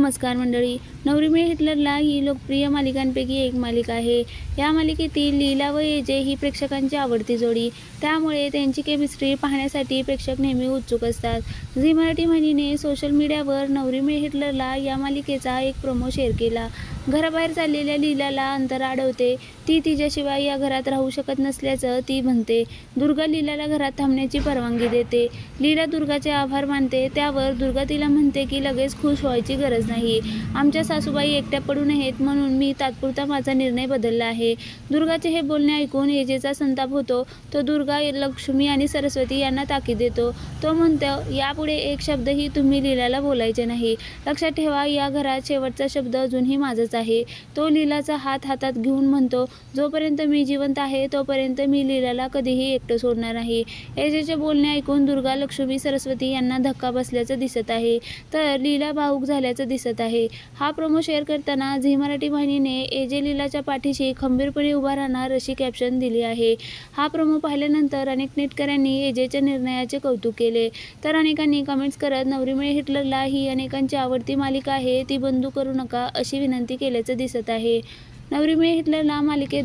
नमस्कार मंडळी. नवरी मिळे हिटलरला ही लोकप्रिय मालिकांपैकी एक मालिका आहे. या मालिकेतील लीला व एजे ही प्रेक्षकांची आवडती जोडी. त्यामुळे त्यांची केमिस्ट्री पाहण्यासाठी प्रेक्षक नेहमी उत्सुक असतात. झी मराठी वाहिनीने सोशल मीडियावर नवरी मिळे हिटलरला या मालिकेचा एक प्रोमो शेअर केला. घराबाहेर चाललेल्या लीलाला अंतरा अडवते. ती तिच्याशिवाय या घरात राहू शकत नसल्याचं ती म्हणते. दुर्गा लीलाला घरात थांबण्याची परवानगी देते. लीला दुर्गाचे आभार मानते. त्यावर दुर्गा तिला म्हणते की लगेच खुश व्हायची गरज नाही. आमच्या सासूबाई एकट्या पडू नयेत म्हणून मी तात्पुरता माझा निर्णय बदलला आहे. दुर्गाचे हे बोलणे ऐकून एजेचा संताप होतो. तो दुर्गा, लक्ष्मी आणि सरस्वती यांना ताकीद देतो. तो म्हणतो, यापुढे एक शब्दही तुम्ही लीलाला बोलायचे नाही. लक्षात ठेवा, या घरात शेवटचा शब्द अजूनही माझाच आहे. तो लीलाचा हात हातात घेऊन म्हणतो, जोपर्यंत मी जिवंत आहे तोपर्यंत मी लीलाला कधीही एकटं सोडणार नाही. एजेचे बोलणे ऐकून दुर्गा, लक्ष्मी, सरस्वती यांना धक्का बसल्याचं दिसत आहे. तर लीला भावूक झाल्याचं दिसत आहे. हा प्रोमो शेअर करताना झी मराठी वाहिनीने एजे लीलाच्या पाठीशी खंबीरपणे उभा राहणार अशी कॅप्शन दिली आहे. हा प्रोमो पाहिल्यानंतर अनेक नेटकऱ्यांनी एजेच्या निर्णयाचे कौतुक केले. तर अनेकांनी कमेंट्स करत नवरी मिळे हिटलरला ही अनेकांची आवडती मालिका आहे, ती बंद करू नका अशी विनंती केल्याचं दिसत आहे. नवरी मिळे हिटलरला मालिकेत